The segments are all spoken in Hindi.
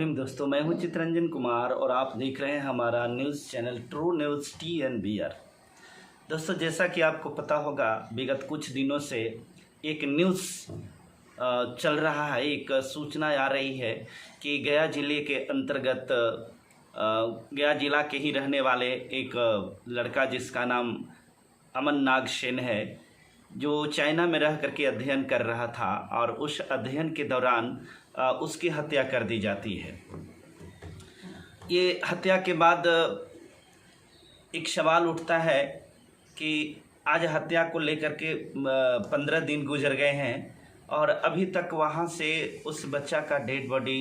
भीम दोस्तों, मैं हूं चितरंजन कुमार और आप देख रहे हैं हमारा news channel true news TNBR। दोस्तों, जैसा कि आपको पता होगा, विगत कुछ दिनों से एक न्यूज़ चल रहा है, एक सूचना आ रही है कि गया ज़िले के अंतर्गत गया ज़िला के ही रहने वाले एक लड़का जिसका नाम अमन नाग सेन है, जो चाइना में रह करके अध्ययन कर रहा था और उस अध्ययन के दौरान उसकी हत्या कर दी जाती है। ये हत्या के बाद एक सवाल उठता है कि आज हत्या को लेकर के 15 दिन गुजर गए हैं और अभी तक वहाँ से उस बच्चा का डेड बॉडी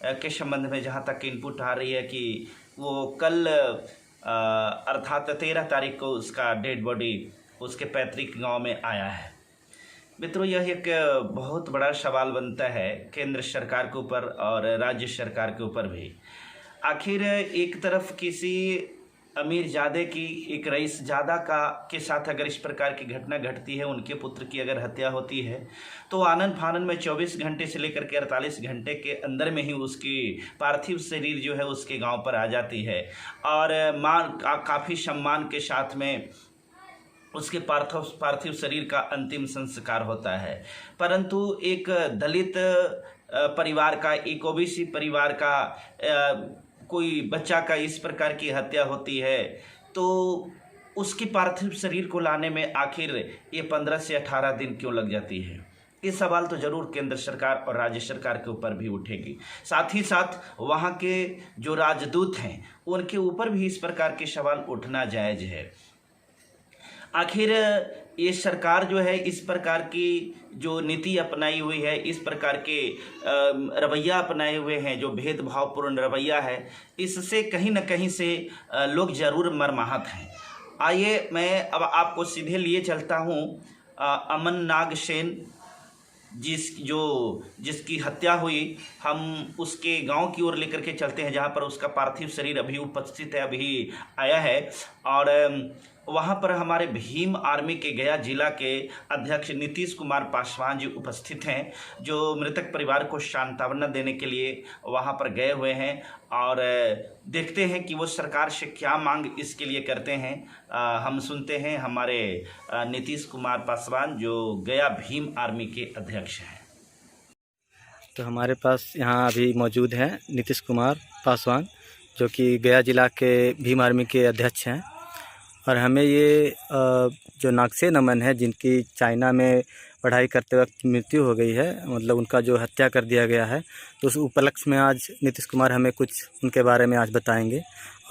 के संबंध में जहाँ तक इनपुट आ रही है कि वो कल अर्थात 13 तारीख को उसका डेड बॉडी उसके पैतृक गांव में आया है। मित्रों, यह एक बहुत बड़ा सवाल बनता है केंद्र सरकार के ऊपर और राज्य सरकार के ऊपर भी। आखिर एक तरफ किसी अमीर ज़्यादा की, एक रईस ज़्यादा के साथ अगर इस प्रकार की घटना घटती है, उनके पुत्र की अगर हत्या होती है, तो आनन फानन में 24 घंटे से लेकर के 48 घंटे के अंदर में ही उसकी पार्थिव शरीर जो है उसके गांव पर आ जाती है और काफ़ी सम्मान के साथ में उसके पार्थिव शरीर का अंतिम संस्कार होता है। परंतु एक दलित परिवार का, एक ओबीसी परिवार का कोई बच्चा का इस प्रकार की हत्या होती है, तो उसकी पार्थिव शरीर को लाने में आखिर ये 15 से 18 दिन क्यों लग जाती है? ये सवाल तो ज़रूर केंद्र सरकार और राज्य सरकार के ऊपर भी उठेगी। साथ ही साथ वहाँ के जो राजदूत हैं उनके ऊपर भी इस प्रकार के सवाल उठना जायज़ है। आखिर ये सरकार जो है इस प्रकार की जो नीति अपनाई हुई है, इस प्रकार के रवैया अपनाए हुए हैं, जो भेदभावपूर्ण रवैया है, इससे कहीं न कहीं से लोग ज़रूर मर्माहत हैं। आइए मैं अब आपको सीधे लिए चलता हूँ अमन नाग सेन जिसकी हत्या हुई, हम उसके गांव की ओर लेकर के चलते हैं जहां पर उसका पार्थिव शरीर अभी उपस्थित है, अभी आया है। और वहां पर हमारे भीम आर्मी के गया जिला के अध्यक्ष नीतीश कुमार पासवान जी उपस्थित हैं, जो मृतक परिवार को सांत्वना देने के लिए वहां पर गए हुए हैं और देखते हैं कि वो सरकार से क्या मांग इसके लिए करते हैं। हम सुनते हैं हमारे नीतीश कुमार पासवान, जो गया भीम आर्मी के अध्यक्ष हैं। तो हमारे पास यहाँ अभी मौजूद हैं नीतीश कुमार पासवान, जो कि गया जिला के भीम आर्मी के अध्यक्ष हैं। और हमें ये जो नागसेन अमन है, जिनकी चाइना में पढ़ाई करते वक्त मृत्यु हो गई है, मतलब उनका जो हत्या कर दिया गया है, तो उस उपलक्ष्य में आज नीतीश कुमार हमें कुछ उनके बारे में आज बताएंगे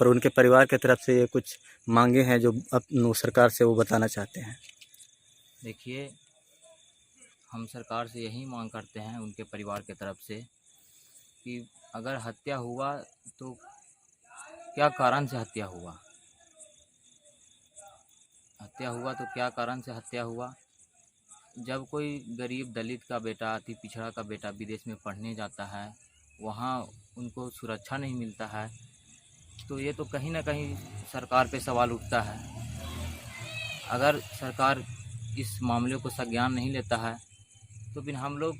और उनके परिवार की तरफ से ये कुछ मांगे हैं जो अपनी सरकार से वो बताना चाहते हैं। देखिए, हम सरकार से यही मांग करते हैं उनके परिवार की तरफ से कि अगर हत्या हुआ तो क्या कारण से हत्या हुआ, तो क्या कारण से हत्या हुआ। जब कोई गरीब दलित का बेटा, अति पिछड़ा का बेटा विदेश में पढ़ने जाता है, वहाँ उनको सुरक्षा नहीं मिलता है, तो ये तो कहीं ना कहीं सरकार पे सवाल उठता है। अगर सरकार इस मामले को संज्ञान नहीं लेता है तो फिर हम लोग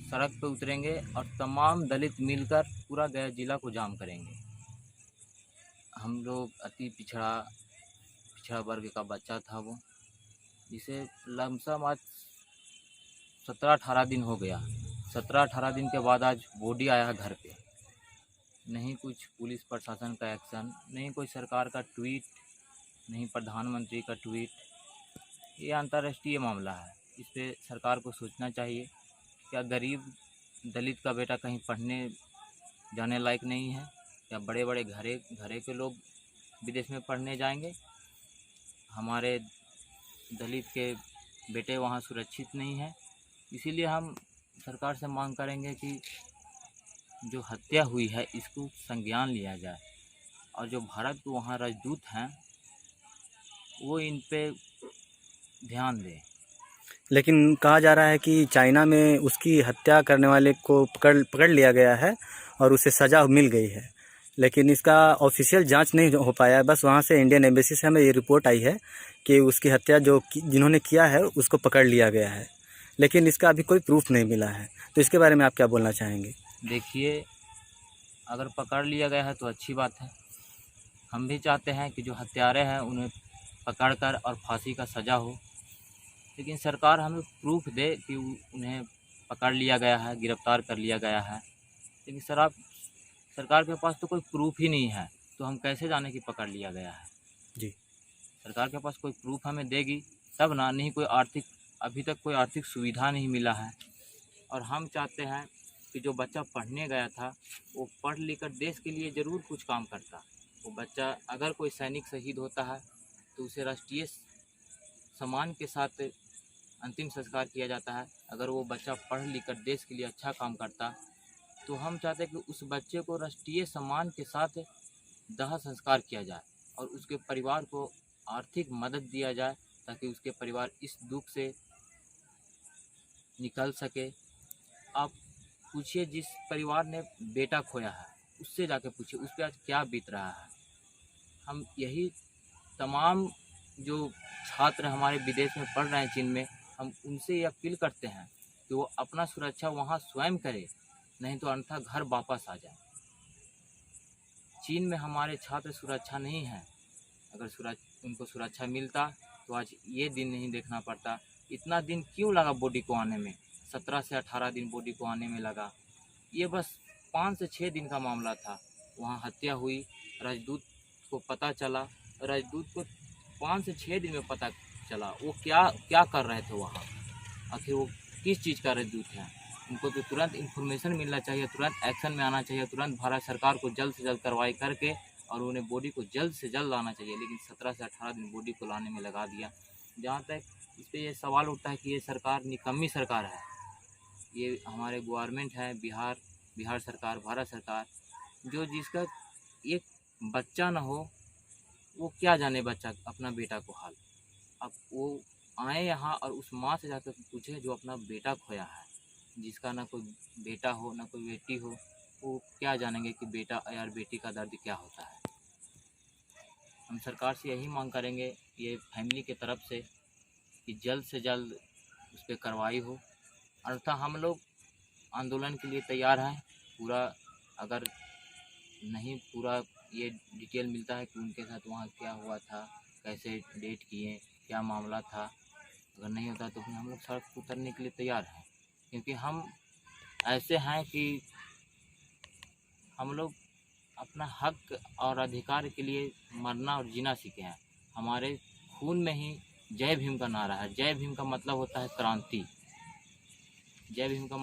सड़क पे उतरेंगे और तमाम दलित मिलकर पूरा गया जिला को जाम करेंगे। हम लोग अति पिछड़ा वर्ग का बच्चा था वो, जिसे लमसम आज 17-18 दिन हो गया। 17-18 दिन के बाद आज बॉडी आया घर पे। नहीं कुछ पुलिस प्रशासन का एक्शन, नहीं कोई सरकार का ट्वीट, नहीं प्रधानमंत्री का ट्वीट। ये अंतर्राष्ट्रीय मामला है, इस पे सरकार को सोचना चाहिए। क्या गरीब दलित का बेटा कहीं पढ़ने जाने लायक नहीं है? क्या बड़े बड़े घरे के लोग विदेश में पढ़ने जाएंगे? हमारे दलित के बेटे वहाँ सुरक्षित नहीं हैं। इसीलिए हम सरकार से मांग करेंगे कि जो हत्या हुई है इसको संज्ञान लिया जाए और जो भारत के वहाँ राजदूत हैं वो इन पे ध्यान दें। लेकिन कहा जा रहा है कि चाइना में उसकी हत्या करने वाले को पकड़ लिया गया है और उसे सज़ा मिल गई है, लेकिन इसका ऑफिशियल जांच नहीं हो पाया है। बस वहाँ से इंडियन एम्बेसी से हमें ये रिपोर्ट आई है कि उसकी हत्या जिन्होंने किया है उसको पकड़ लिया गया है, लेकिन इसका अभी कोई प्रूफ नहीं मिला है। तो इसके बारे में आप क्या बोलना चाहेंगे? देखिए, अगर पकड़ लिया गया है तो अच्छी बात है। हम भी चाहते हैं कि जो हत्यारे हैं उन्हें पकड़कर और फांसी का सज़ा हो, लेकिन सरकार हमें प्रूफ दे कि उन्हें पकड़ लिया गया है, गिरफ्तार कर लिया गया है। लेकिन सरकार के पास तो कोई प्रूफ ही नहीं है, तो हम कैसे जाने कि पकड़ लिया गया है। जी। सरकार के पास कोई प्रूफ हमें देगी तब ना, नहीं कोई अभी तक कोई आर्थिक सुविधा नहीं मिला है। और हम चाहते हैं कि जो बच्चा पढ़ने गया था वो पढ़ लिख कर देश के लिए ज़रूर कुछ काम करता। वो बच्चा अगर कोई सैनिक शहीद होता है तो उसे राष्ट्रीय सम्मान के साथ अंतिम संस्कार किया जाता है। अगर वो बच्चा पढ़ लिख कर देश के लिए अच्छा काम करता तो हम चाहते हैं कि उस बच्चे को राष्ट्रीय सम्मान के साथ दाह संस्कार किया जाए और उसके परिवार को आर्थिक मदद दिया जाए, ताकि उसके परिवार इस दुख से निकल सके। आप पूछिए जिस परिवार ने बेटा खोया है उससे जाके पूछिए उस पर आज क्या बीत रहा है। हम यही तमाम जो छात्र हमारे विदेश में पढ़ रहे हैं चीन में, हम उनसे ये अपील करते हैं कि वो अपना सुरक्षा वहाँ स्वयं करे, नहीं तो अन्यथा घर वापस आ जाए। चीन में हमारे छात्र सुरक्षा नहीं है। अगर उनको सुरक्षा मिलता तो आज ये दिन नहीं देखना पड़ता। इतना दिन क्यों लगा बॉडी को आने में? 17 से 18 दिन बॉडी को आने में लगा। ये बस 5 से 6 दिन का मामला था। वहाँ हत्या हुई, राजदूत को पता चला, राजदूत को 5 से 6 दिन में पता चला वो क्या कर रहे थे वहाँ, आखिर वो किस चीज़ का राजदूत है। उनको तो तुरंत इन्फॉर्मेशन मिलना चाहिए, तुरंत एक्शन में आना चाहिए, तुरंत भारत सरकार को जल्द से जल्द कार्रवाई करके और उन्हें बॉडी को जल्द से जल्द लाना चाहिए। लेकिन 17 से 18 दिन बॉडी को लाने में लगा दिया। जहाँ तक इस पर ये सवाल उठता है कि ये सरकार निकम्मी सरकार है। ये हमारे गवर्नमेंट है बिहार सरकार, भारत सरकार, जो जिसका एक बच्चा ना हो वो क्या जाने बच्चा अपना बेटा को हाल। अब वो आए यहाँ और उस माँ से जाकर पूछे जो अपना बेटा खोया है, जिसका ना कोई बेटा हो ना कोई बेटी हो, वो क्या जानेंगे कि बेटा यार बेटी का दर्द क्या होता है। हम सरकार से यही मांग करेंगे ये फैमिली के तरफ से कि जल्द से जल्द उस पर कार्रवाई हो, अन्यथा हम लोग आंदोलन के लिए तैयार हैं। पूरा अगर नहीं पूरा ये डिटेल मिलता है कि उनके साथ वहाँ क्या हुआ था, कैसे डेट किए, क्या मामला था, अगर नहीं होता तो फिर हम लोग सड़क पर उतरने के लिए तैयार हैं। क्योंकि हम ऐसे हैं कि हम लोग अपना हक और अधिकार के लिए मरना और जीना सीखे हैं। हमारे खून में ही जय भीम का नारा है। जय भीम का मतलब होता है क्रांति। जय भीम का